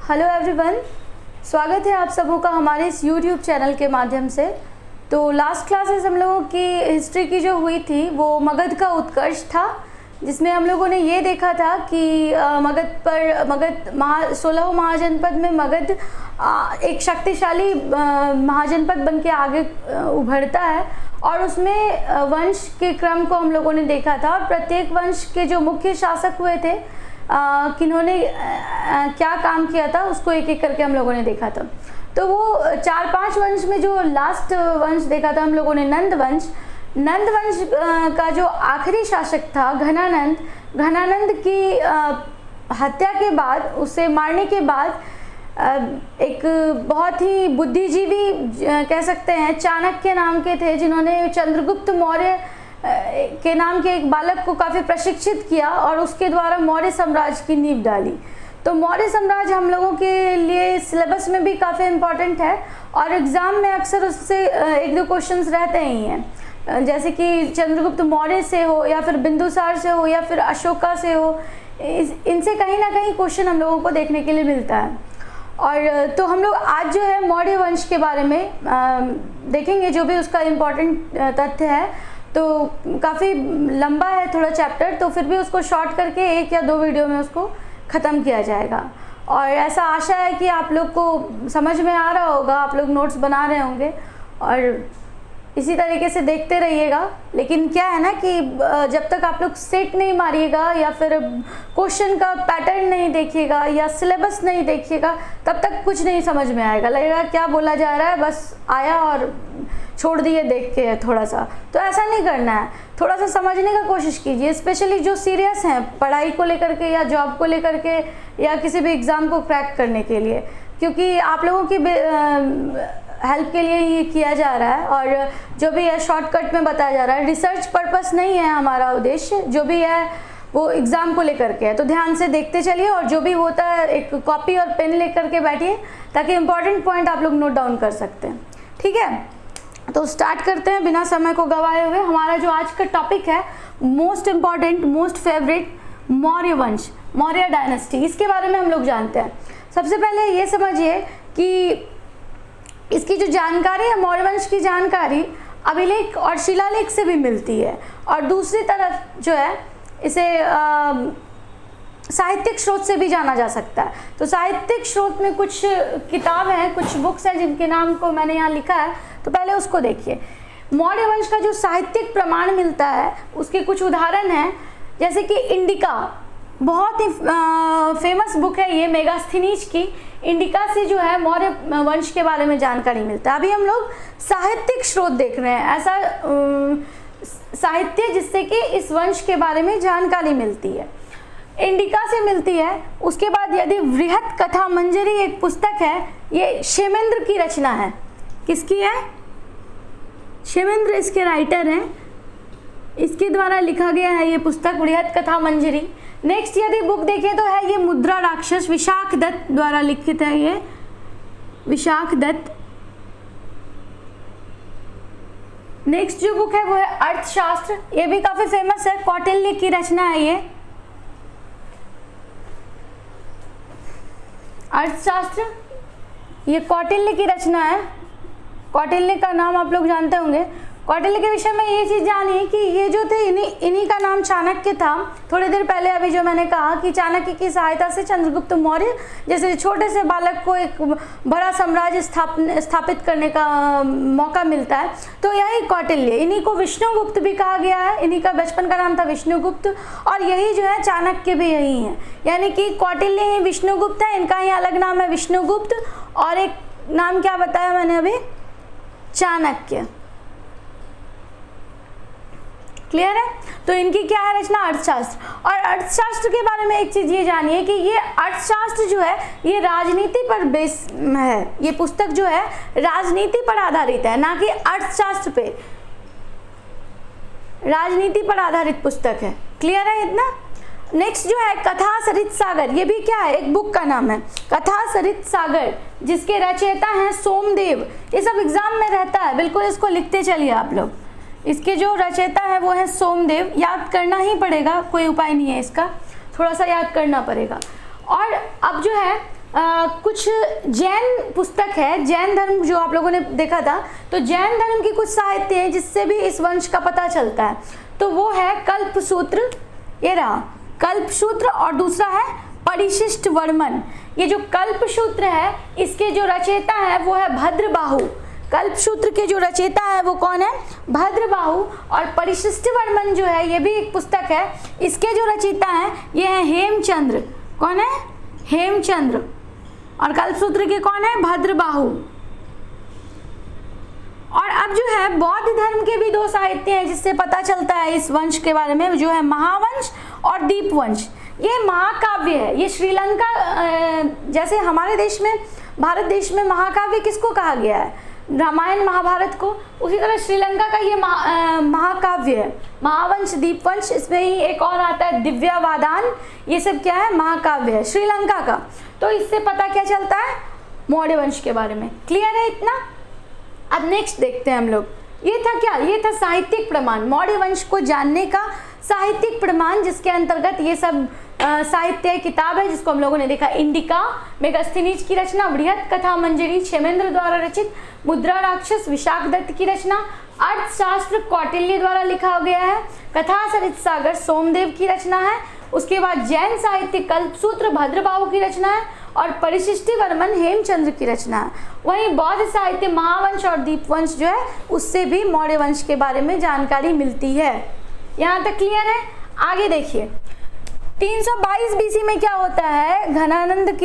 Hello everyone, स्वागत है आप सबों का हमारे इस यूट्यूब चैनल के माध्यम से। तो लास्ट क्लासेस हम लोगों की हिस्ट्री की जो हुई थी वो मगध का उत्कर्ष था, जिसमें हम लोगों ने ये देखा था कि मगध 16 महाजनपद में मगध एक शक्तिशाली महाजनपद बन के आगे उभरता है और उसमें वंश के क्रम को हम लोगों ने देखा था और प्रत्येक वंश के जो मुख्य शासक हुए थे किन्होंने क्या काम किया था उसको एक एक करके हम लोगों ने देखा था। तो वो 4-5 वंश में जो लास्ट वंश देखा था हम लोगों ने नंद वंश का जो आखिरी शासक था घनानंद की हत्या के बाद, उसे मारने के बाद एक बहुत ही बुद्धिजीवी कह सकते हैं चाणक्य नाम के थे, जिन्होंने चंद्रगुप्त मौर्य के नाम के एक बालक को काफ़ी प्रशिक्षित किया और उसके द्वारा मौर्य साम्राज्य की नींव डाली। तो मौर्य साम्राज्य हम लोगों के लिए सिलेबस में भी काफ़ी इम्पोर्टेंट है और एग्ज़ाम में अक्सर उससे 1-2 क्वेश्चंस रहते ही हैं, जैसे कि चंद्रगुप्त मौर्य से हो या फिर बिंदुसार से हो या फिर अशोका से हो, इनसे कहीं ना कहीं क्वेश्चन हम लोगों को देखने के लिए मिलता है। और तो हम लोग आज जो है मौर्य वंश के बारे में देखेंगे, जो भी उसका इम्पोर्टेंट तथ्य है। तो काफ़ी लंबा है थोड़ा चैप्टर, तो फिर भी उसको शॉर्ट करके 1 या 2 वीडियो में उसको ख़त्म किया जाएगा। और ऐसा आशा है कि आप लोग को समझ में आ रहा होगा, आप लोग नोट्स बना रहे होंगे और इसी तरीके से देखते रहिएगा। लेकिन क्या है ना कि जब तक आप लोग सेट नहीं मारिएगा या फिर क्वेश्चन का पैटर्न नहीं देखिएगा या सिलेबस नहीं देखिएगा, तब तक कुछ नहीं समझ में आएगा। लगेगा क्या बोला जा रहा है, बस आया और छोड़ दिए देख के थोड़ा सा। तो ऐसा नहीं करना है, थोड़ा सा समझने का कोशिश कीजिए, स्पेशली जो सीरियस हैं पढ़ाई को लेकर के या जॉब को लेकर के या किसी भी एग्ज़ाम को क्रैक करने के लिए, क्योंकि आप लोगों की हेल्प के लिए ये किया जा रहा है। और जो भी है शॉर्टकट में बताया जा रहा है, रिसर्च पर्पस नहीं है हमारा उद्देश्य, जो भी है वो एग्ज़ाम को लेकर के है। तो ध्यान से देखते चलिए और जो भी होता है एक कॉपी और पेन लेकर के बैठिए, ताकि इम्पॉर्टेंट पॉइंट आप लोग नोट डाउन कर सकते हैं। ठीक है, तो स्टार्ट करते हैं बिना समय को गवाए हुए। हमारा जो आज का टॉपिक है most important, most favourite, Maurya वंश, मौर्य डायनेस्टी, इसके बारे में हम लोग जानते हैं। सबसे पहले ये समझिए कि इसकी जो जानकारी है, मौर्य वंश की जानकारी अभिलेख और शिलालेख से भी मिलती है और दूसरी तरफ जो है इसे साहित्यिक स्रोत से भी जाना जा सकता है। तो साहित्यिक स्रोत में कुछ किताब हैं, कुछ बुक्स हैं जिनके नाम को मैंने यहाँ लिखा है, तो पहले उसको देखिए। मौर्य वंश का जो साहित्यिक प्रमाण मिलता है उसके कुछ उदाहरण हैं, जैसे कि इंडिका, बहुत ही फेमस बुक है ये मेगास्थनीज की। इंडिका से जो है मौर्य वंश के बारे में जानकारी मिलता है। अभी हम लोग साहित्यिक स्रोत देख रहे हैं, ऐसा साहित्य जिससे कि इस वंश के बारे में जानकारी मिलती है, इंडिका से मिलती है। उसके बाद यदि वृहत कथा मंजरी एक पुस्तक है, ये क्षेमेंद्र की रचना है। किसकी है? क्षेमेंद्र इसके राइटर हैं, इसके द्वारा लिखा गया है ये पुस्तक वृहत कथा मंजरी। नेक्स्ट यदि बुक देखें तो है ये मुद्रा राक्षस, विशाख दत्त द्वारा लिखित है ये, विशाख दत्त। नेक्स्ट जो बुक है वो है अर्थशास्त्र, ये भी काफी फेमस है, कौटिल्य की रचना है ये अर्थशास्त्र, ये कौटिल्य की रचना है। कौटिल्य का नाम आप लोग जानते होंगे। कौटिल्य के विषय में ये चीज़ जानिए कि ये जो थे इन्हीं का नाम चाणक्य था। थोड़ी देर पहले अभी जो मैंने कहा कि चाणक्य की सहायता से चंद्रगुप्त मौर्य जैसे छोटे से बालक को एक बड़ा साम्राज्य स्थापित करने का मौका मिलता है, तो यही कौटिल्य, इन्हीं को विष्णुगुप्त भी कहा गया है, इन्हीं का बचपन का नाम था विष्णुगुप्त, और यही जो है चाणक्य भी यही है, यानी कि कौटिल्य ही विष्णुगुप्त है, इनका ही अलग नाम है विष्णुगुप्त और एक नाम क्या बताया मैंने अभी, चाणक्य। क्लियर है? तो इनकी क्या है रचना, अर्थशास्त्र। और अर्थशास्त्र के बारे में एक चीज ये जानिए कि ये अर्थशास्त्र जो है ये राजनीति पर बेस है, ये पुस्तक जो है राजनीति पर आधारित है, ना कि अर्थशास्त्र पे, राजनीति पर आधारित पुस्तक है। क्लियर है इतना? नेक्स्ट जो है कथा सरित सागर, ये भी क्या है, एक बुक का नाम है कथा सरित सागर, जिसके रचयिता हैं सोमदेव। ये सब एग्जाम में रहता है, बिल्कुल इसको लिखते चलिए आप लोग। इसके जो रचयिता है वो है सोमदेव, याद करना ही पड़ेगा, कोई उपाय नहीं है इसका, थोड़ा सा याद करना पड़ेगा। और अब जो है कुछ जैन पुस्तक है, जैन धर्म जो आप लोगों ने देखा था, तो जैन धर्म की कुछ साहित्य है जिससे भी इस वंश का पता चलता है। तो वो है कल्पसूत्र, ये रहा कल्पसूत्र, और दूसरा है परिशिष्ट वर्मन। ये जो कल्पसूत्र है इसके जो रचयिता है वो है भद्रबाहु। कल्पसूत्र के जो रचयिता है वो कौन है? भद्रबाहु। और परिशिष्ट वर्मन जो है ये भी एक पुस्तक है, इसके जो रचयिता है ये है हेमचंद्र। कौन है? हेमचंद्र। और कल्पसूत्र के कौन है? भद्रबाहु। और अब जो है बौद्ध धर्म के भी दो साहित्य हैं जिससे पता चलता है इस वंश के बारे में, जो है महावंश और दीपवंश। ये महाकाव्य है, ये श्रीलंका, जैसे हमारे देश में, भारत देश में महाकाव्य किसको कहा गया है? रामायण महाभारत को। उसी तरह श्रीलंका का ये महाकाव्य है, महावंश, दीपवंश। इसमें ही एक और आता है दिव्यावादान, ये सब क्या है? महाकाव्य है श्रीलंका का। तो इससे पता क्या चलता है? मौर्य वंश के बारे में। क्लियर है इतना? अब नेक्स्ट देखते हैं हम लोग। ये था क्या? ये था साहित्यिक प्रमाण, मौर्य वंश को जानने का साहित्यिक प्रमाण, जिसके अंतर्गत ये सब साहित्य किताब है जिसको हम लोगों ने देखा। इंडिका, मेगास्थनीज की रचना, बृहत कथा मंजरी क्षेमेंद्र द्वारा रचित, मुद्रा राक्षस विशाख दत्त की रचना, अर्थशास्त्र कौटिल्य द्वारा लिखा गया है, कथा सरित सागर सोमदेव की रचना है। उसके बाद जैन साहित्य कल्पसूत्र भद्रबाहु की रचना है, और परिशिष्टि वर्मन हेमचंद्र की रचना है। वहीं बौद्ध साहित्य महावंश और दीपवंश जो है उससे भी मौर्य वंश के बारे में जानकारी मिलती है। यहाँ तक क्लियर है? आगे देखिए 322 बीसी में क्या होता है? घनानंद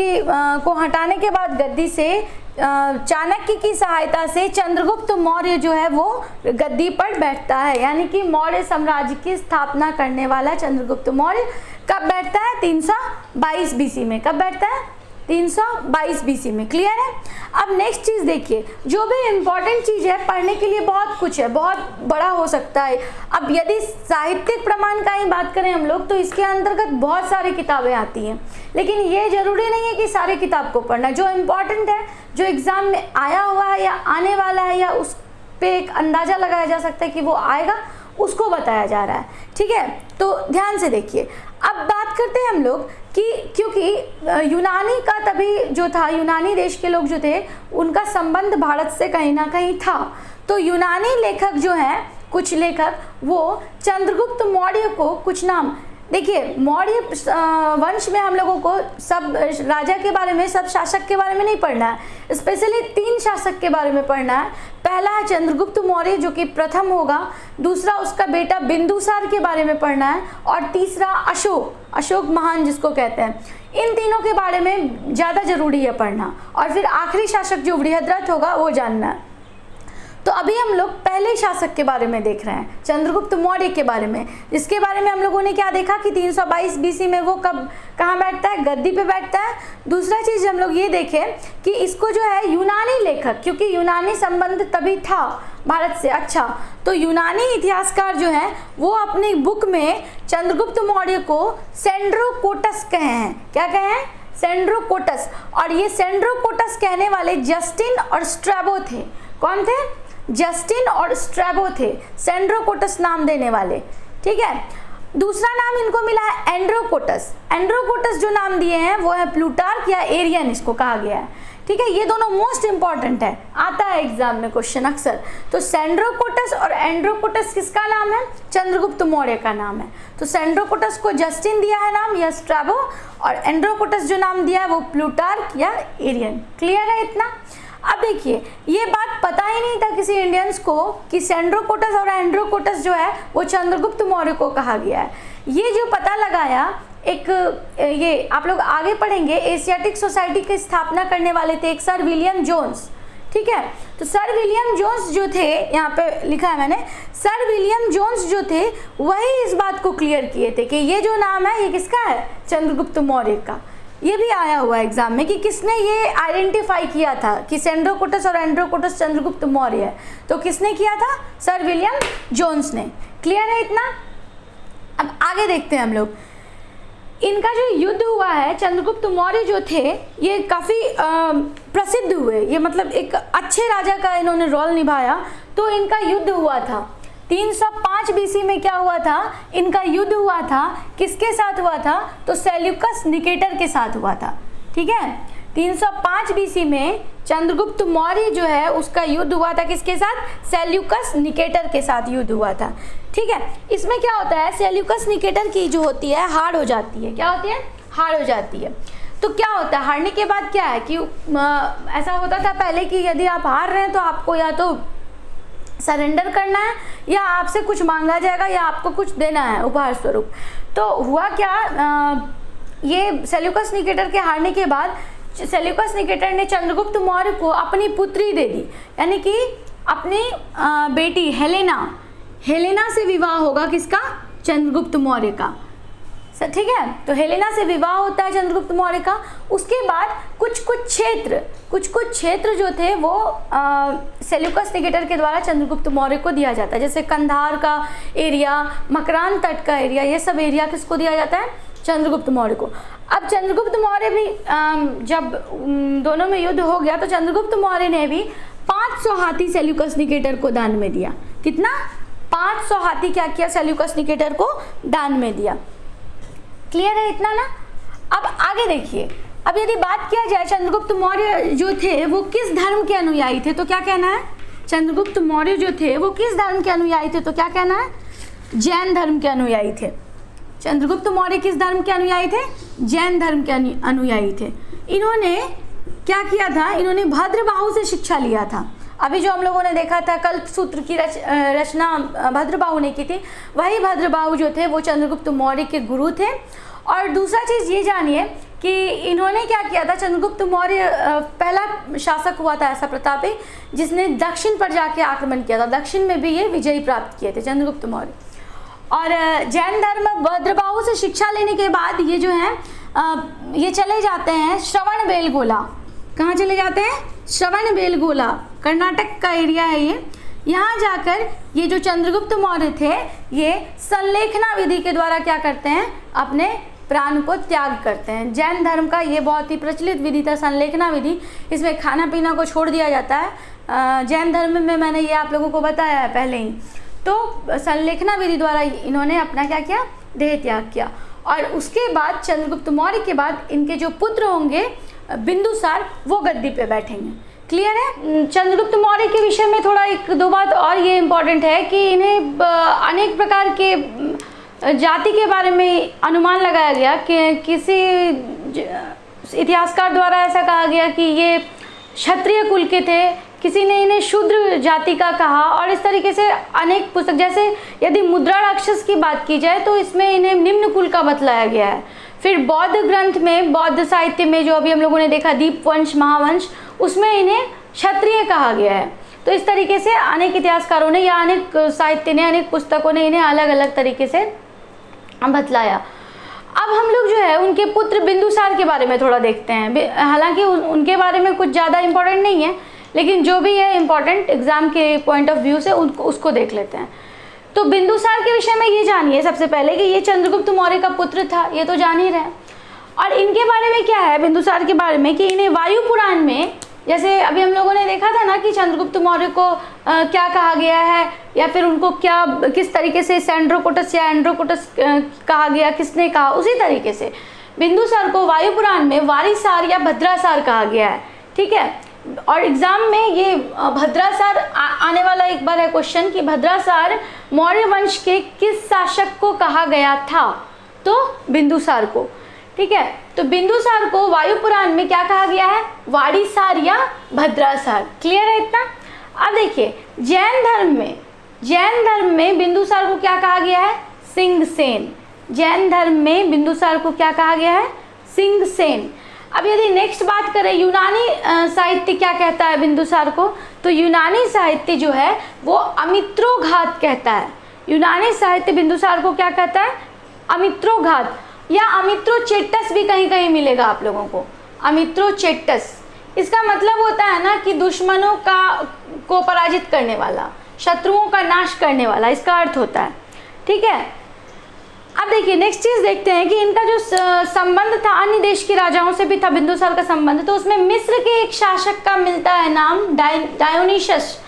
को हटाने के बाद गद्दी से चाणक्य की सहायता से चंद्रगुप्त मौर्य जो है वो गद्दी पर बैठता है, यानी कि मौर्य साम्राज्य की स्थापना करने वाला चंद्रगुप्त मौर्य कब बैठता है? 322 बीसी में। कब बैठता है? 322 बीसी में। क्लियर है? अब नेक्स्ट चीज देखिए, जो भी इंपॉर्टेंट चीज है पढ़ने के लिए बहुत कुछ है, बहुत बड़ा हो सकता है। अब यदि साहित्यिक प्रमाण का ही बात करें हम लोग तो इसके अंतर्गत बहुत सारी किताबें आती हैं, लेकिन ये जरूरी नहीं है कि सारे किताब को पढ़ना। जो इम्पोर्टेंट है, जो एग्जाम में आया हुआ है या आने वाला है या उस पे एक अंदाजा लगाया जा सकता है कि वो आएगा, उसको बताया जा रहा है। ठीक है, तो ध्यान से देखिए। अब बात करते हैं हम लोग कि क्योंकि यूनानी का तभी जो था, यूनानी देश के लोग जो थे उनका संबंध भारत से कहीं ना कहीं था, तो यूनानी लेखक जो हैं, कुछ लेखक, वो चंद्रगुप्त मौर्य को कुछ नाम, देखिए मौर्य वंश में हम लोगों को सब राजा के बारे में, सब शासक के बारे में नहीं पढ़ना है, स्पेशली 3 शासक के बारे में पढ़ना है। पहला है चंद्रगुप्त मौर्य जो कि प्रथम होगा, दूसरा उसका बेटा बिंदुसार के बारे में पढ़ना है, और तीसरा अशोक महान जिसको कहते हैं। इन तीनों के बारे में ज़्यादा जरूरी है पढ़ना, और फिर आखिरी शासक जो बृहद्रथ होगा वो जानना है। तो अभी हम लोग पहले शासक के बारे में देख रहे हैं, चंद्रगुप्त मौर्य के बारे में, जिसके बारे में हम लोगों ने क्या देखा कि 322 बीसी में वो कहाँ बैठता है? गद्दी पे बैठता है। दूसरा चीज हम लोग ये देखें कि इसको जो है यूनानी लेखक, क्योंकि यूनानी संबंध तभी था भारत से। अच्छा, तो यूनानी इतिहासकार जो है वो अपनी बुक में चंद्रगुप्त मौर्य को सेंड्रोकोटस कहे हैं। क्या कहे हैं? सेंड्रोकोटस। और ये सेंड्रोकोटस कहने वाले जस्टिन और स्ट्रैबो थे। कौन थे? जस्टिन और स्ट्रैबो थे सेंड्रोकोटस नाम देने वाले। ठीक है, दूसरा नाम इनको मिला है एंड्रोकोटस। एंड्रोकोटस जो नाम दिए हैं वो है प्लूटार्क या एरियन, इसको कहा गया है। ठीक है, ये दोनों मोस्ट इंपॉर्टेंट है, आता है एग्जाम में क्वेश्चन अक्सर। तो सेंड्रोकोटस और एंड्रोकोटस किसका नाम है? चंद्रगुप्त मौर्य का नाम है। तो सेंड्रोकोटस को जस्टिन दिया है नाम या स्ट्रैबो, और एंड्रोकोटस जो नाम दिया है वो प्लूटार्क या एरियन। क्लियर है इतना? अब देखिए, ये बात पता ही नहीं था किसी इंडियंस को कि सेंड्रोकोटस और एंड्रोकोटस जो है वो चंद्रगुप्त मौर्य को कहा गया है। ये जो पता लगाया एक, ये आप लोग आगे पढ़ेंगे, एशियाटिक सोसाइटी की स्थापना करने वाले थे एक सर विलियम जोन्स। ठीक है, तो सर विलियम जोन्स जो थे, यहाँ पे लिखा है मैंने, सर विलियम जोन्स जो थे वही इस बात को क्लियर किए थे कि ये जो नाम है ये किसका है? चंद्रगुप्त मौर्य का। ये भी आया हुआ एग्जाम में कि किसने ये आइडेंटिफाई किया था कि सेंड्रोकोटस और एंड्रोकोटस चंद्रगुप्त मौर्य है, तो किसने किया था? सर विलियम जोन्स ने। क्लियर है इतना? अब आगे देखते हैं हम लोग। इनका जो युद्ध हुआ है, चंद्रगुप्त मौर्य जो थे ये काफ़ी प्रसिद्ध हुए, ये मतलब एक अच्छे राजा का इन्होंने रोल निभाया। तो इनका युद्ध हुआ था 305 बीसी में। क्या हुआ था? इनका युद्ध हुआ था। किसके साथ हुआ था? तो सेल्यूकस निकेटर के साथ हुआ था। ठीक है, 305 BC में चंद्रगुप्त मौर्य जो है उसका युद्ध हुआ था किसके साथ? सेल्यूकस निकेटर के साथ युद्ध हुआ था। ठीक है, इसमें क्या होता है, सेल्यूकस निकेटर की जो होती है हार हो जाती है। क्या होती है? हार हो जाती है। तो क्या होता है हारने के बाद? क्या है कि ऐसा होता था पहले कि यदि आप हार रहे हैं तो आपको या तो सरेंडर करना है या आपसे कुछ मांगा जाएगा या आपको कुछ देना है उपहार स्वरूप। तो हुआ क्या, ये सेल्यूकस निकेटर के हारने के बाद सेल्यूकस निकेटर ने चंद्रगुप्त मौर्य को अपनी पुत्री दे दी, यानी कि अपनी बेटी हेलेना से विवाह होगा किसका? चंद्रगुप्त मौर्य का। ठीक है, तो हेलेना से विवाह होता है चंद्रगुप्त मौर्य का। उसके बाद कुछ क्षेत्र जो थे वो सेल्यूकस निकेटर के द्वारा चंद्रगुप्त मौर्य को दिया जाता है, जैसे कंधार का एरिया, मकरान तट का एरिया, ये सब एरिया किसको दिया जाता है? चंद्रगुप्त मौर्य को। अब चंद्रगुप्त मौर्य भी जब दोनों में युद्ध हो गया तो चंद्रगुप्त मौर्य ने भी 500 हाथी सेल्यूकस निकेटर को दान में दिया। कितना? 500 हाथी क्या किया? सेल्यूकस निकेटर को दान में दिया। क्लियर है इतना ना? अब आगे देखिए, अब यदि बात किया जाए चंद्रगुप्त मौर्य जो थे वो किस धर्म के अनुयायी थे, तो क्या कहना है? चंद्रगुप्त मौर्य जो थे वो किस धर्म के अनुयायी थे, तो क्या कहना है? जैन धर्म के अनुयायी थे। चंद्रगुप्त मौर्य किस धर्म के अनुयायी थे? जैन धर्म के अनुयायी थे। इन्होंने क्या किया था? इन्होंने भद्रबाहु से शिक्षा लिया था। अभी जो हम लोगों ने देखा था कल्पसूत्र की रचना भद्रबाहु ने की थी, वही भद्रबाहु जो थे वो चंद्रगुप्त मौर्य के गुरु थे। और दूसरा चीज़ ये जानिए कि इन्होंने क्या किया था, चंद्रगुप्त मौर्य पहला शासक हुआ था ऐसा प्रतापी जिसने दक्षिण पर जाके आक्रमण किया था। दक्षिण में भी ये विजय प्राप्त किए थे चंद्रगुप्त मौर्य। और जैन धर्म भद्रबाहु से शिक्षा लेने के बाद ये जो है ये चले जाते हैं श्रवणबेलगोला। कहाँ चले जाते हैं? श्रवणबेलगोला, कर्नाटक का एरिया है ये। यहाँ जाकर ये जो चंद्रगुप्त मौर्य थे ये संलेखना विधि के द्वारा क्या करते हैं? अपने प्राण को त्याग करते हैं। जैन धर्म का ये बहुत ही प्रचलित विधि था संलेखना विधि। इसमें खाना पीना को छोड़ दिया जाता है। जैन धर्म में मैंने ये आप लोगों को बताया है पहले ही। तो संलेखना विधि द्वारा इन्होंने अपना क्या किया? देह त्याग किया। और उसके बाद चंद्रगुप्त मौर्य के बाद इनके जो पुत्र होंगे बिंदुसार, वो गद्दी पे बैठेंगे। क्लियर है? चंद्रगुप्त मौर्य के विषय में थोड़ा एक दो बात और ये इम्पोर्टेंट है कि इन्हें अनेक प्रकार के जाति के बारे में अनुमान लगाया गया कि किसी इतिहासकार द्वारा ऐसा कहा गया कि ये क्षत्रिय कुल के थे, किसी ने इन्हें शूद्र जाति का कहा, और इस तरीके से अनेक पुस्तक, जैसे यदि मुद्राराक्षस की बात की जाए तो इसमें इन्हें निम्न कुल का बतलाया गया है। फिर बौद्ध ग्रंथ में, बौद्ध साहित्य में जो अभी हम लोगों ने देखा दीपवंश, महावंश, उसमें इन्हें क्षत्रिय कहा गया है। तो इस तरीके से अनेक इतिहासकारों ने या अनेक साहित्य ने, अनेक पुस्तकों ने इन्हें अलग अलग तरीके से बतलाया। अब हम लोग जो है उनके पुत्र बिंदुसार के बारे में थोड़ा देखते हैं। हालांकि उनके बारे में कुछ ज़्यादा इम्पोर्टेंट नहीं है, लेकिन जो भी है इम्पोर्टेंट एग्जाम के पॉइंट ऑफ व्यू से उसको देख लेते हैं। तो बिंदुसार के विषय में ये जानिए सबसे पहले कि ये चंद्रगुप्त मौर्य का पुत्र था, ये तो जान ही रहे। और इनके बारे में क्या है बिंदुसार के बारे में कि इन्हें वायु पुराण में, जैसे अभी हम लोगों ने देखा था ना कि चंद्रगुप्त मौर्य को क्या कहा गया है, या फिर उनको क्या किस तरीके से सैंड्रोकोटस या एंड्रोकोटस कहा गया, किसने कहा, उसी तरीके से बिंदुसार को वायु पुराण में वारिसार या भद्रासार कहा गया है। ठीक है, और एग्जाम में ये भद्रासार आने वाला एक बार है क्वेश्चन कि भद्रासार मौर्य वंश के किस शासक को कहा गया था, तो बिंदुसार को। ठीक है, तो बिंदुसार को वायु पुराण में क्या कहा गया है? वारिसार या भद्रासार। क्लियर है इतना? अब देखिए जैन धर्म में बिंदुसार को क्या कहा गया है? सिंहसेन। जैन धर्म में बिंदुसार को क्या कहा गया है? सिंहसेन। अब यदि नेक्स्ट बात करें यूनानी साहित्य क्या कहता है बिंदुसार को, तो यूनानी साहित्य जो है वो अमित्रोघात कहता है। यूनानी साहित्य बिंदुसार को क्या कहता है? अमित्रोघात या अमित्रोचेट्टस भी कहीं कहीं मिलेगा आप लोगों को। अमित्रोचेट्टस, इसका मतलब होता है ना कि दुश्मनों को पराजित करने वाला, शत्रुओं का नाश करने वाला, इसका अर्थ होता है। ठीक है, अब देखिए नेक्स्ट चीज देखते हैं कि इनका जो संबंध था अन्य देश के राजाओं से भी था बिंदुसार का संबंध। तो उसमें मिस्र के एक शासक का मिलता है नाम डायोनिशस।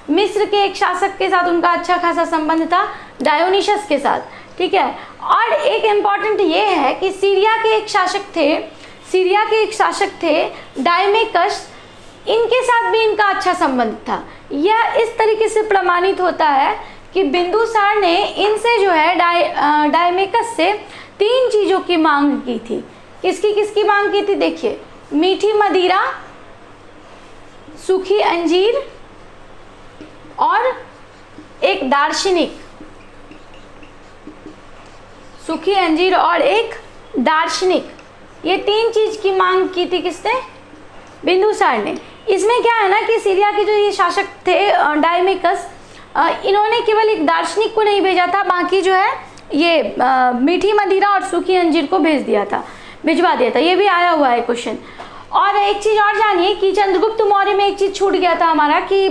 मिस्र के एक शासक के साथ उनका अच्छा खासा संबंध था, डायोनिशस के साथ। ठीक है, और एक इम्पॉर्टेंट ये है कि सीरिया के एक शासक थे, सीरिया के एक शासक थे डायमेकस, इनके साथ भी इनका अच्छा संबंध था। यह इस तरीके से प्रमाणित होता है कि बिंदुसार ने इनसे जो है डायमेकस से 3 चीज़ों की मांग की थी। किसकी मांग की थी? देखिए, मीठी मदिरा, सूखी अंजीर और एक दार्शनिक। सूखी अंजीर और एक दार्शनिक, ये 3 चीज़ की मांग की थी किसने? बिंदुसार ने। इसमें क्या है ना कि सीरिया के जो ये शासक थे डायमेकस, इन्होंने केवल एक दार्शनिक को नहीं भेजा था, बाकी जो है ये मीठी मदिरा और सूखी अंजीर को भिजवा दिया था। ये भी आया हुआ है क्वेश्चन। और एक चीज़ और जानिए कि चंद्रगुप्त मौर्य में एक चीज़ छूट गया था हमारा कि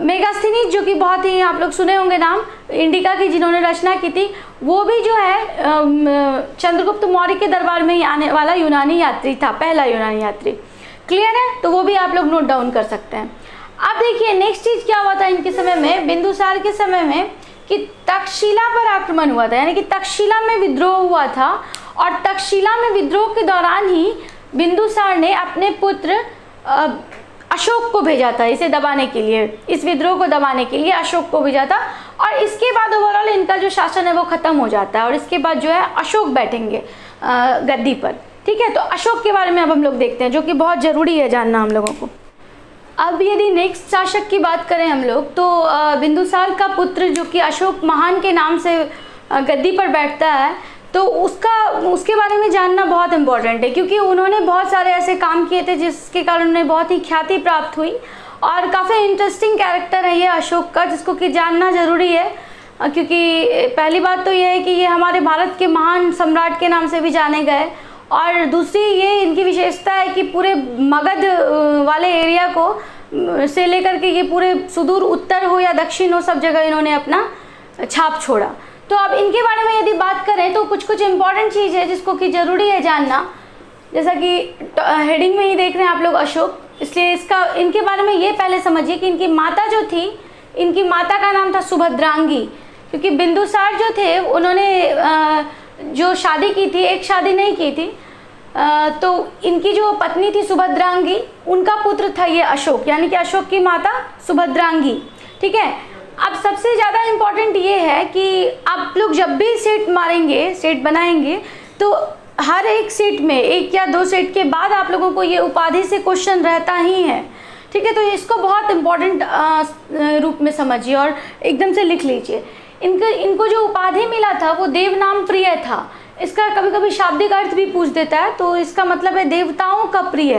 मेगास्थनीज, जो कि बहुत ही आप लोग सुने होंगे नाम, इंडिका की जिन्होंने रचना की थी, वो भी जो है चंद्रगुप्त मौर्य के दरबार में ही आने वाला यूनानी यात्री था, पहला यूनानी यात्री। क्लियर है? तो वो भी आप लोग नोट डाउन कर सकते हैं। अब देखिए नेक्स्ट चीज़ क्या हुआ था इनके समय में, बिंदुसार के समय में, कि तक्षशिला पर आक्रमण हुआ था, यानी कि तक्षशिला में विद्रोह हुआ था। और तक्षशिला में विद्रोह के दौरान ही बिंदुसार ने अपने पुत्र अशोक को भेजा था इसे दबाने के लिए, इस विद्रोह को दबाने के लिए अशोक को भेजा था। और इसके बाद ओवरऑल इनका जो शासन है वो खत्म हो जाता है और इसके बाद जो है अशोक बैठेंगे गद्दी पर। ठीक है, तो अशोक के बारे में अब हम लोग देखते हैं, जो कि बहुत ज़रूरी है जानना हम लोगों को। अब यदि नेक्स्ट शासक की बात करें हम लोग, तो बिंदुसार का पुत्र जो कि अशोक महान के नाम से गद्दी पर बैठता है, तो उसके बारे में जानना बहुत इम्पोर्टेंट है, क्योंकि उन्होंने बहुत सारे ऐसे काम किए थे जिसके कारण उन्हें बहुत ही ख्याति प्राप्त हुई। और काफ़ी इंटरेस्टिंग कैरेक्टर है ये अशोक का, जिसको कि जानना ज़रूरी है, क्योंकि पहली बात तो ये है कि ये हमारे भारत के महान सम्राट के नाम से भी जाने गए। और दूसरी ये इनकी विशेषता है कि पूरे मगध वाले एरिया को से लेकर के ये पूरे सुदूर उत्तर हो या दक्षिण हो, सब जगह इन्होंने अपना छाप छोड़ा। तो अब इनके बारे में यदि बात करें तो कुछ इम्पॉर्टेंट चीज़ है जिसको कि ज़रूरी है जानना। जैसा कि हेडिंग में ही देख रहे हैं आप लोग अशोक, इसलिए इनके बारे में ये पहले समझिए कि इनकी माता जो थी, इनकी माता का नाम था सुभद्रांगी। क्योंकि बिंदुसार जो थे उन्होंने जो शादी की थी, एक शादी नहीं की थी, तो इनकी जो पत्नी थी सुभद्रांगी, उनका पुत्र था ये अशोक, यानी कि अशोक की माता सुभद्रांगी। ठीक है, अब सबसे ज़्यादा इम्पॉर्टेंट ये है कि आप लोग जब भी सेट मारेंगे, सेट बनाएंगे, तो हर एक सेट में 1 या 2 सेट के बाद आप लोगों को ये उपाधि से क्वेश्चन रहता ही है। ठीक है, तो इसको बहुत इम्पॉर्टेंट रूप में समझिए और एकदम से लिख लीजिए। इनको जो उपाधि मिला था वो देवनाम प्रिय था। इसका कभी कभी शाब्दिक अर्थ भी पूछ देता है, तो इसका मतलब है देवताओं का प्रिय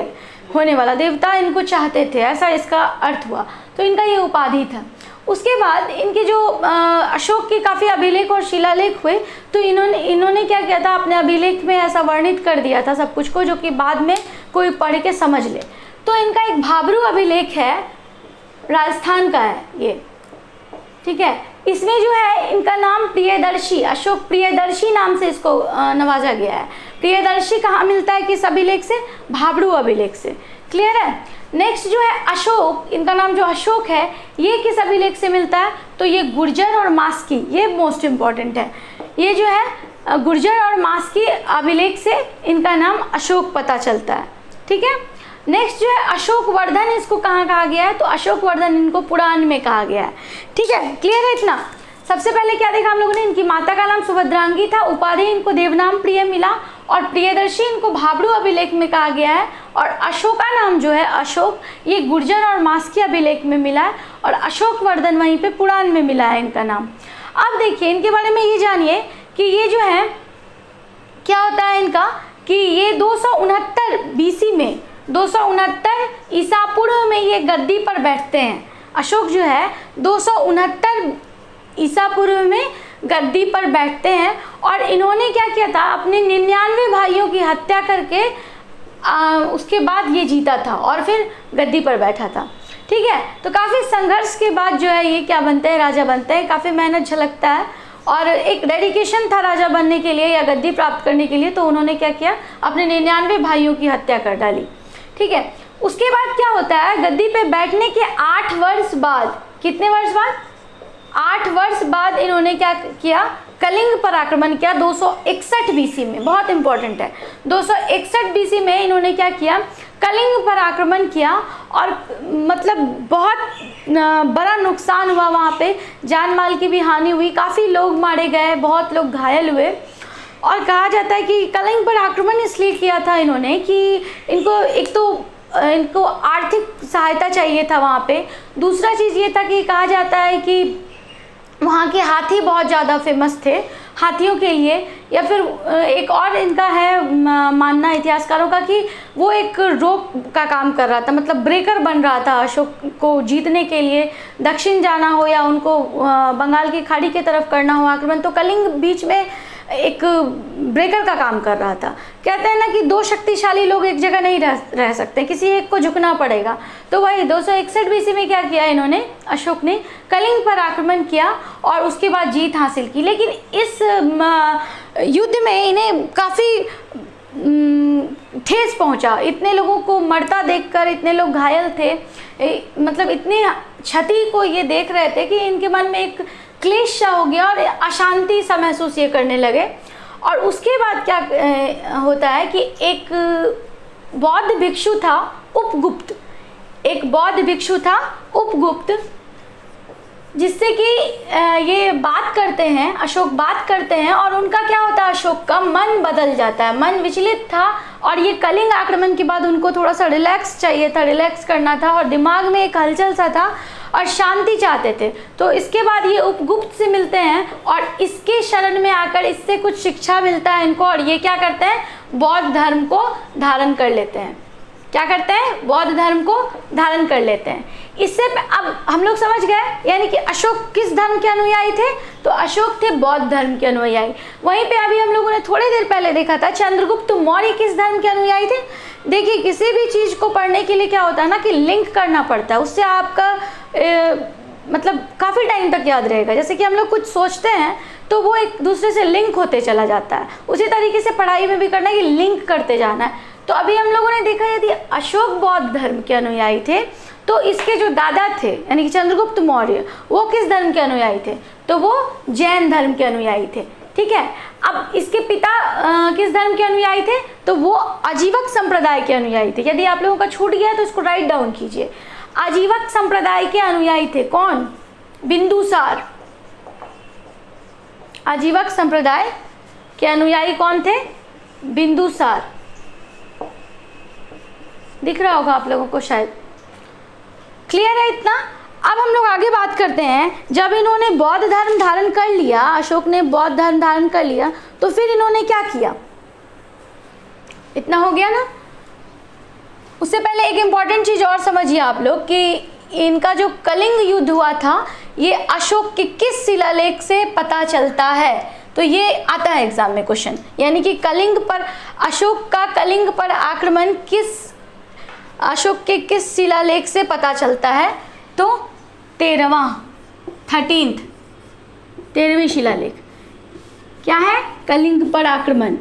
होने वाला, देवता इनको चाहते थे, ऐसा इसका अर्थ हुआ। तो इनका ये उपाधि था। उसके बाद इनके जो अशोक के काफ़ी अभिलेख और शिलालेख हुए, तो इन्होंने क्या किया था, अपने अभिलेख में ऐसा वर्णित कर दिया था सब कुछ को, जो कि बाद में कोई पढ़ के समझ ले। तो इनका एक भाबरू अभिलेख है, राजस्थान का है ये। ठीक है, इसमें जो है इनका नाम प्रियदर्शी, अशोक प्रियदर्शी नाम से इसको नवाजा गया है। प्रियदर्शी कहाँ मिलता है, किस अभिलेख से? भाबरू अभिलेख से। क्लियर है? नेक्स्ट जो है अशोक, इनका नाम जो अशोक है, ये किस अभिलेख से मिलता है? तो ये गुर्जर और मास्की, ये मोस्ट इम्पॉर्टेंट है। ये जो है गुर्जर और मास्की अभिलेख से इनका नाम अशोक पता चलता है। ठीक है, नेक्स्ट जो है अशोक वर्धन, इसको कहाँ कहा गया है? तो अशोक वर्धन इनको पुराण में कहा गया है। ठीक है, क्लियर है इतना? सबसे पहले क्या देखा हम लोगों ने, इनकी माता का नाम सुभद्रांगी था, उपाधि इनको देवनाम प्रिय मिला, और प्रियदर्शी इनको भाबरू अभिलेख में कहा गया है, और अशोका नाम जो है अशोक, ये गुर्जर और मास्की अभिलेख में मिला है, और अशोक वर्धन वहीं पे पुराण में मिला है इनका नाम। अब देखिए इनके बारे में ये जानिए कि ये जो है क्या होता है इनका, कि ये 269 BC में, 269 ईसा पूर्व में ये गद्दी पर बैठते हैं। अशोक जो है 269 ईसा पूर्व में गद्दी पर बैठते हैं, और इन्होंने क्या किया था, अपने 99 भाइयों की हत्या करके उसके बाद ये जीता था और फिर गद्दी पर बैठा था। ठीक है, तो काफ़ी संघर्ष के बाद जो है ये क्या बनते हैं, राजा बनते हैं। काफ़ी मेहनत झलकता है और एक डेडिकेशन था राजा बनने के लिए या गद्दी प्राप्त करने के लिए, तो उन्होंने क्या किया, अपने 99 भाइयों की हत्या कर डाली। ठीक है, उसके बाद क्या होता है, गद्दी पे बैठने के 8 वर्ष बाद, कितने वर्ष बाद? 8 वर्ष बाद इन्होंने क्या किया, कलिंग पर आक्रमण किया 261 बीसी में। बहुत इंपॉर्टेंट है, 261 बीसी में इन्होंने क्या किया, कलिंग पर आक्रमण किया और मतलब बहुत बड़ा नुकसान हुआ, वहाँ पे जान माल की भी हानि हुई, काफ़ी लोग मारे गए, बहुत लोग घायल हुए। और कहा जाता है कि कलिंग पर आक्रमण इसलिए किया था इन्होंने कि इनको एक तो इनको आर्थिक सहायता चाहिए था वहाँ पे, दूसरा चीज़ ये था कि कहा जाता है कि वहाँ के हाथी बहुत ज़्यादा फेमस थे हाथियों के लिए, या फिर एक और इनका है मानना इतिहासकारों का कि वो एक रोक का काम कर रहा था, मतलब ब्रेकर बन रहा था अशोक को जीतने के लिए, दक्षिण जाना हो या उनको बंगाल की खाड़ी की तरफ करना हो आक्रमण, तो कलिंग बीच में एक ब्रेकर का काम कर रहा था। कहते हैं ना कि दो शक्तिशाली लोग एक जगह नहीं रह सकते, किसी एक को झुकना पड़ेगा। तो वही 261 बीसी में क्या किया इन्होंने, अशोक ने कलिंग पर आक्रमण किया और उसके बाद जीत हासिल की। लेकिन इस युद्ध में इन्हें काफ़ी ठेस पहुंचा, इतने लोगों को मरता देखकर इतने लोग घायल थे, मतलब इतनी क्षति को ये देख रहे थे कि इनके मन में एक क्लेश सा हो गया और अशांति सा महसूस ये करने लगे। और उसके बाद क्या होता है कि एक बौद्ध भिक्षु था उपगुप्त, एक बौद्ध भिक्षु था उपगुप्त, जिससे कि ये बात करते हैं, अशोक बात करते हैं और उनका क्या होता है, अशोक का मन बदल जाता है, मन विचलित था और ये कलिंग आक्रमण के बाद उनको थोड़ा सा रिलैक्स चाहिए था, रिलैक्स करना था और दिमाग में एक हलचल सा था और शांति चाहते थे। तो इसके बाद ये उपगुप्त से मिलते हैं और इसके शरण में आकर इससे कुछ शिक्षा मिलता है इनको और ये क्या करते हैं, बौद्ध धर्म को धारण कर लेते हैं। क्या करते हैं, बौद्ध धर्म को धारण कर लेते हैं। इससे अब हम लोग समझ गए, यानी कि अशोक किस धर्म के अनुयायी थे, तो अशोक थे बौद्ध धर्म के अनुयायी। वहीं पे अभी हम लोगों ने थोड़ी देर पहले देखा था चंद्रगुप्त मौर्य किस धर्म के अनुयायी थे। देखिए किसी भी चीज़ को पढ़ने के लिए क्या होता है ना कि लिंक करना पड़ता है, उससे आपका मतलब काफ़ी टाइम तक याद रहेगा। जैसे कि हम लोग कुछ सोचते हैं तो वो एक दूसरे से लिंक होते चला जाता है, उसी तरीके से पढ़ाई में भी करना है कि लिंक करते जाना है। तो अभी हम लोगों ने देखा यदि अशोक बौद्ध धर्म के अनुयायी थे तो इसके जो दादा थे यानी कि चंद्रगुप्त मौर्य वो किस धर्म के अनुयायी थे, तो वो जैन धर्म के अनुयायी थे। ठीक है, अब इसके पिता किस धर्म के अनुयायी थे, तो वो आजीवक संप्रदाय के अनुयायी थे। यदि आप लोगों का छूट गया तो इसको राइट डाउन कीजिए। आजीवक संप्रदाय के अनुयायी थे कौन, बिंदुसार। आजीवक संप्रदाय के अनुयायी कौन थे, बिंदुसार। दिख रहा होगा आप लोगों को शायद, क्लियर है इतना। अब हम लोग आगे बात करते हैं, जब इन्होंने बौद्ध धर्म धारण कर लिया, अशोक ने बौद्ध धर्म धारण कर लिया, तो फिर इन्होंने क्या किया, इतना हो गया ना। उससे पहले एक इम्पॉर्टेंट चीज़ और समझिए आप लोग कि इनका जो कलिंग युद्ध हुआ था ये अशोक के किस शिलालेख से पता चलता है, तो ये आता है एग्जाम में क्वेश्चन, यानी कि कलिंग पर अशोक का कलिंग पर आक्रमण अशोक के किस शिलालेख से पता चलता है, तो 13वीं शिलालेख क्या है, कलिंग पर आक्रमण।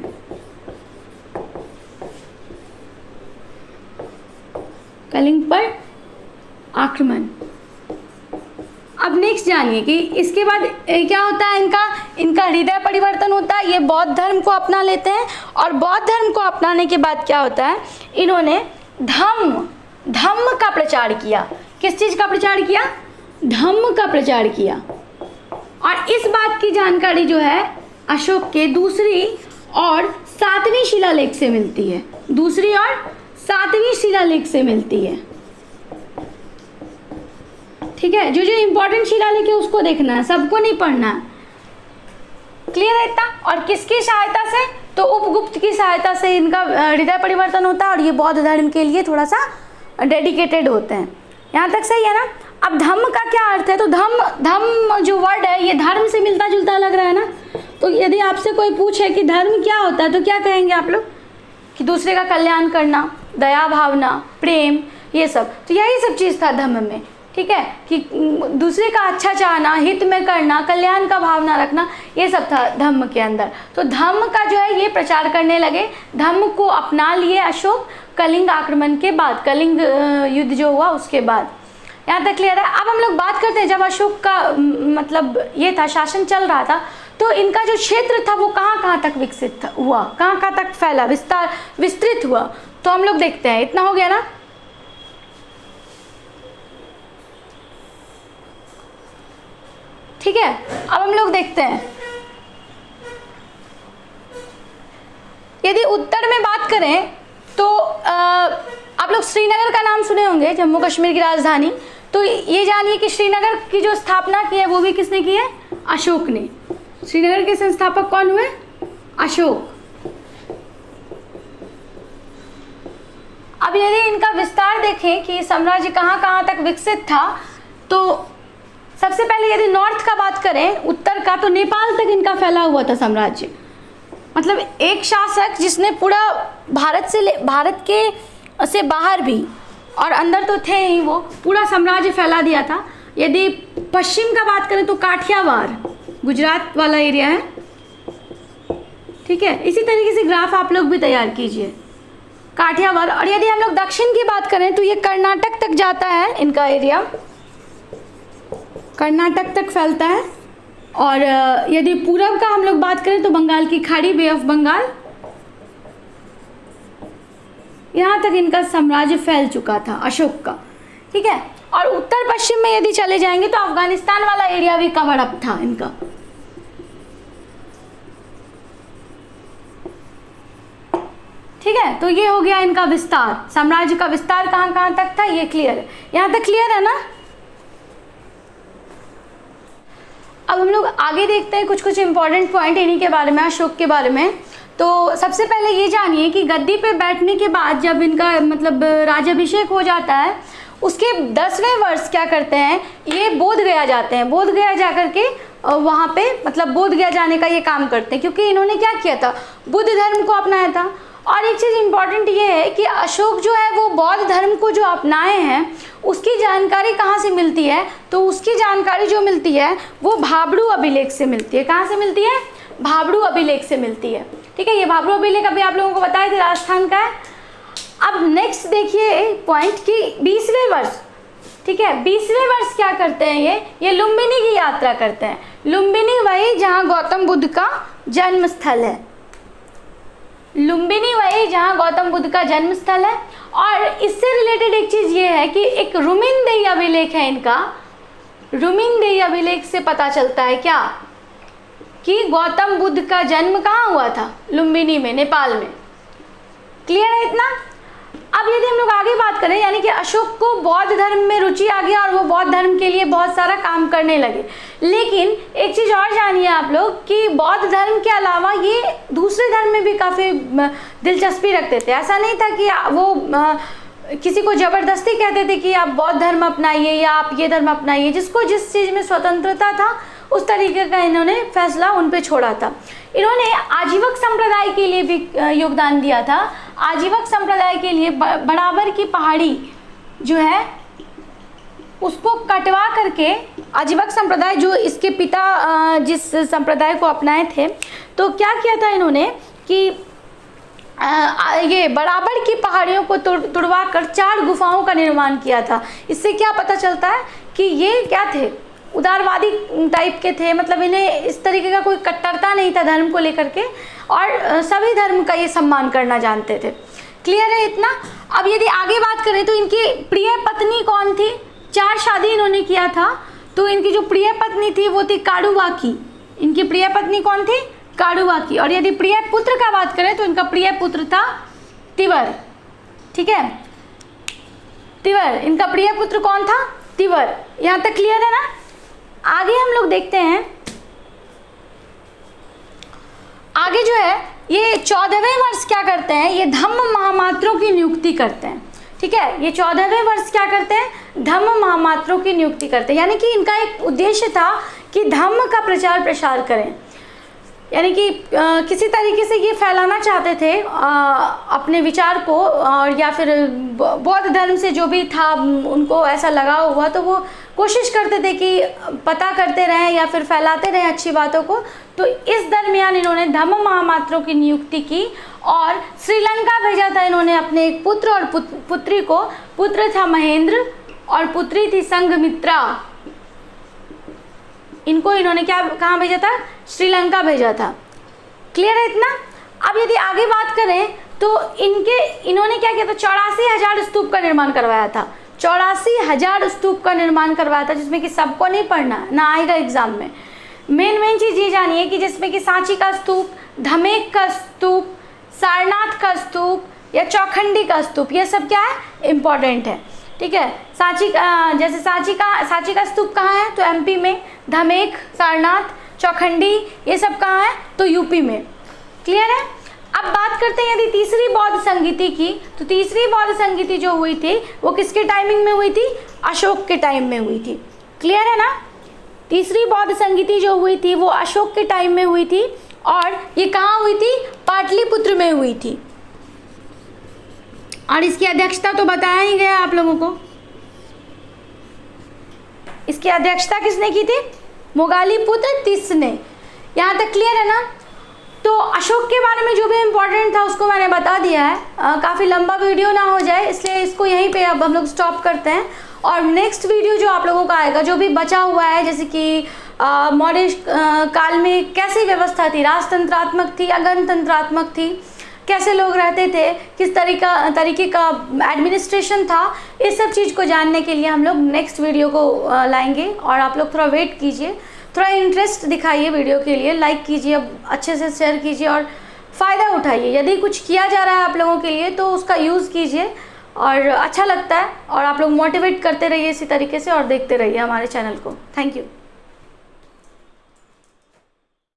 कलिंग पर आक्रमण। अब नेक्स्ट जानिए कि इसके बाद क्या होता है, इनका हृदय परिवर्तन होता है, ये बौद्ध धर्म को अपना लेते हैं और बौद्ध धर्म को अपनाने के बाद क्या होता है, इन्होंने धम्म का प्रचार किया। किस चीज का प्रचार किया, धम्म का प्रचार किया। और इस बात की जानकारी जो है अशोक के दूसरी और 7वीं शिलालेख से मिलती है, दूसरी और 7वीं शिलालेख से मिलती है। ठीक है, जो इंपॉर्टेंट शिलालेख है उसको देखना है, सबको नहीं पढ़ना है। क्लियर है इतना। और किसकी सहायता से, तो उपगुप्त की सहायता से इनका हृदय परिवर्तन होता है और ये बौद्ध धर्म के लिए थोड़ा सा डेडिकेटेड होते हैं। यहाँ तक सही है ना। अब धम्म का क्या अर्थ है, तो धम्म जो वर्ड है ये धर्म से मिलता जुलता लग रहा है ना। तो यदि आपसे कोई पूछे कि धर्म क्या होता है तो क्या कहेंगे आप लोग, कि दूसरे का कल्याण करना, दया भावना, प्रेम, ये सब। तो यही सब चीज़ था धम्म में। ठीक है, कि दूसरे का अच्छा चाहना, हित में करना, कल्याण का भावना रखना, ये सब था धम्म के अंदर। तो धम्म का जो है ये प्रचार करने लगे, धम्म को अपना लिए अशोक कलिंग आक्रमण के बाद, कलिंग युद्ध जो हुआ उसके बाद। यहाँ तक क्लियर है। अब हम लोग बात करते हैं जब अशोक का मतलब ये था, शासन चल रहा था, तो इनका जो क्षेत्र था वो कहाँ कहाँ तक विकसित हुआ, कहाँ कहाँ तक फैला, विस्तृत हुआ। तो हम लोग देखते हैं, इतना हो गया ना। ठीक है, अब हम लोग देखते हैं, यदि उत्तर में बात करें तो आप लोग श्रीनगर का नाम सुने होंगे, जम्मू कश्मीर की राजधानी। तो ये जानिए कि श्रीनगर की जो स्थापना की है वो भी किसने की है, अशोक ने। श्रीनगर के संस्थापक कौन हुए, अशोक। अब यदि इनका विस्तार देखें कि साम्राज्य कहाँ कहाँ तक विकसित था, तो सबसे पहले यदि नॉर्थ का बात करें, उत्तर का, तो नेपाल तक इनका फैला हुआ था साम्राज्य। मतलब एक शासक जिसने पूरा भारत के से बाहर भी और अंदर तो थे ही, वो पूरा साम्राज्य फैला दिया था। यदि पश्चिम का बात करें तो काठियावाड़, गुजरात वाला एरिया है। ठीक है, इसी तरीके से ग्राफ आप लोग भी तैयार कीजिए, काठियावाड़। और यदि हम लोग दक्षिण की बात करें तो ये कर्नाटक तक जाता है, इनका एरिया कर्नाटक तक फैलता है। और यदि पूरब का हम लोग बात करें तो बंगाल की खाड़ी, बे ऑफ बंगाल, यहाँ तक इनका साम्राज्य फैल चुका था अशोक का। ठीक है, और उत्तर पश्चिम में यदि चले जाएंगे तो अफगानिस्तान वाला एरिया भी कवर अप था इनका। ठीक है, तो ये हो गया इनका विस्तार, साम्राज्य का विस्तार कहाँ कहाँ तक था, ये क्लियर है। यहाँ तक क्लियर है ना। अब हम लोग आगे देखते हैं कुछ इंपॉर्टेंट पॉइंट इन्हीं के बारे में, अशोक के बारे में। तो सबसे पहले ये जानिए कि गद्दी पे बैठने के बाद जब इनका मतलब राज्याभिषेक हो जाता है, उसके 10वें वर्ष क्या करते हैं, ये बोध गया जाते हैं। बोध गया जा करके वहाँ पे मतलब बोध गया जाने का ये काम करते हैं, क्योंकि इन्होंने क्या किया था, बुद्ध धर्म को अपनाया था। और एक चीज़ इम्पॉर्टेंट ये है कि अशोक जो है वो बौद्ध धर्म को जो अपनाए हैं, उसकी जानकारी कहाँ से मिलती है, तो उसकी जानकारी जो मिलती है वो भाबड़ू अभिलेख से मिलती है। कहाँ से मिलती है, भाबड़ू अभिलेख से मिलती है। ठीक है, ये भाबड़ू अभिलेख अभी आप लोगों को बताए थे, राजस्थान का है। अब नेक्स्ट देखिए पॉइंट कि 20वें वर्ष, ठीक है, 20वें वर्ष क्या करते हैं, ये लुम्बिनी की यात्रा करते हैं। लुम्बिनी वही जहाँ गौतम बुद्ध का जन्म स्थल है, लुम्बिनी वही जहाँ गौतम बुद्ध का जन्म स्थल है। और इससे रिलेटेड एक चीज़ ये है कि एक रुमिनदेही अभिलेख है इनका। रुमिनदेही अभिलेख से पता चलता है क्या, कि गौतम बुद्ध का जन्म कहाँ हुआ था, लुम्बिनी में, नेपाल में। क्लियर है इतना। अब यदि हम लोग आगे बात करें, यानी कि अशोक को बौद्ध धर्म में रुचि आ गया और वो बौद्ध धर्म के लिए बहुत सारा काम करने लगे। लेकिन एक चीज़ और जानिए आप लोग कि बौद्ध धर्म के अलावा ये दूसरे धर्म में भी काफ़ी दिलचस्पी रखते थे। ऐसा नहीं था कि वो किसी को ज़बरदस्ती कहते थे कि आप बौद्ध धर्म अपनाइए या आप ये धर्म अपनाइए। जिसको जिस चीज़ में स्वतंत्रता था उस तरीके का इन्होंने फैसला उन पे छोड़ा था। इन्होंने आजीवक संप्रदाय के लिए भी योगदान दिया था। आजीवक संप्रदाय के लिए बराबर की पहाड़ी जो है उसको कटवा करके, आजीवक संप्रदाय जो इसके पिता जिस संप्रदाय को अपनाए थे, तो क्या किया था इन्होंने कि ये बराबर की पहाड़ियों को तुड़वा कर 4 गुफाओं का निर्माण किया था। इससे क्या पता चलता है कि ये क्या थे, उदारवादी टाइप के थे। मतलब इन्हें इस तरीके का कोई कट्टरता नहीं था धर्म को लेकर के, और सभी धर्म का ये सम्मान करना जानते थे। क्लियर है इतना। अब यदि आगे बात करें तो इनकी प्रिय पत्नी कौन थी, 4 शादी इन्होंने किया था। तो इनकी जो प्रिय पत्नी थी वो थी काडुवाकी। इनकी प्रिय पत्नी कौन थी, काडुवाकी। और यदि प्रिय पुत्र का बात करें तो इनका प्रिय पुत्र था तिवर। ठीक है, तिवर, इनका प्रिय पुत्र कौन था, तिवर। यहाँ तक क्लियर है ना। आगे हम लोग देखते हैं, आगे जो है ये 14वें वर्ष क्या करते हैं, ये धम्म महामात्रों की नियुक्ति करते हैं। ठीक है, ये 14वें वर्ष क्या करते हैं, धम्म महामात्रों की नियुक्ति करते हैं। यानी कि इनका एक उद्देश्य था कि धम्म का प्रचार प्रसार करें। यानी कि किसी तरीके से ये फैलाना चाहते थे अपने विचार को, और या फिर बौद्ध धर्म से जो भी था उनको ऐसा लगाव हुआ, तो वो कोशिश करते थे कि पता करते रहें या फिर फैलाते रहें अच्छी बातों को। तो इस दरमियान इन्होंने धम्म महामात्रों की नियुक्ति की और श्रीलंका भेजा था इन्होंने अपने एक पुत्र और पुत्री को। पुत्र था महेंद्र और पुत्री थी संघमित्रा। इनको इन्होंने क्या कहाँ भेजा था, श्रीलंका भेजा था। क्लियर है इतना। अब यदि आगे बात करें तो इन्होंने क्या किया था, 84,000 स्तूप का निर्माण करवाया था। 84,000 स्तूप का निर्माण करवाया था, जिसमें कि सबको नहीं पढ़ना ना आएगा एग्जाम में। मेन चीज़ ये जानिए कि जिसमें कि सांची का स्तूप, धमेक का स्तूप, सारनाथ का स्तूप या चौखंडी का स्तूप, ये सब क्या है, इम्पॉर्टेंट है। ठीक है। जैसे सांची का स्तूप कहाँ है, तो एमपी में। धमेक, सारनाथ, चौखंडी ये सब कहाँ है, तो यूपी में। क्लियर है। अब बात करते हैं यदि तीसरी बौद्ध संगीति की, तो तीसरी बौद्ध संगीति जो हुई थी वो किसके टाइमिंग में हुई थी, अशोक के टाइम में हुई थी। क्लियर है ना। तीसरी बौद्ध संगीति जो हुई थी वो अशोक के टाइम में हुई थी, और ये कहाँ हुई थी, पाटलिपुत्र में हुई थी। और इसकी अध्यक्षता तो बताया ही गया आप लोगों को। इसकी अध्यक्षता किसने की थी, मोगालीपुत्र तिस ने। यहाँ तक क्लियर है ना। तो अशोक के बारे में जो भी इम्पोर्टेंट था उसको मैंने बता दिया है। काफ़ी लंबा वीडियो ना हो जाए इसलिए इसको यहीं पे अब हम लोग स्टॉप करते हैं। और नेक्स्ट वीडियो जो आप लोगों का आएगा, जो भी बचा हुआ है, जैसे कि मौर्य काल में कैसी व्यवस्था थी, राजतंत्रात्मक थी या गणतंत्रात्मक थी, कैसे लोग रहते थे, किस तरीके का एडमिनिस्ट्रेशन था, इस सब चीज़ को जानने के लिए हम लोग नेक्स्ट वीडियो को लाएंगे। और आप लोग थोड़ा वेट कीजिए, थोड़ा इंटरेस्ट दिखाइए वीडियो के लिए, लाइक कीजिए, अच्छे से शेयर कीजिए और फ़ायदा उठाइए। यदि कुछ किया जा रहा है आप लोगों के लिए तो उसका यूज़ कीजिए और अच्छा लगता है, और आप लोग मोटिवेट करते रहिए इसी तरीके से, और देखते रहिए हमारे चैनल को। Thank you.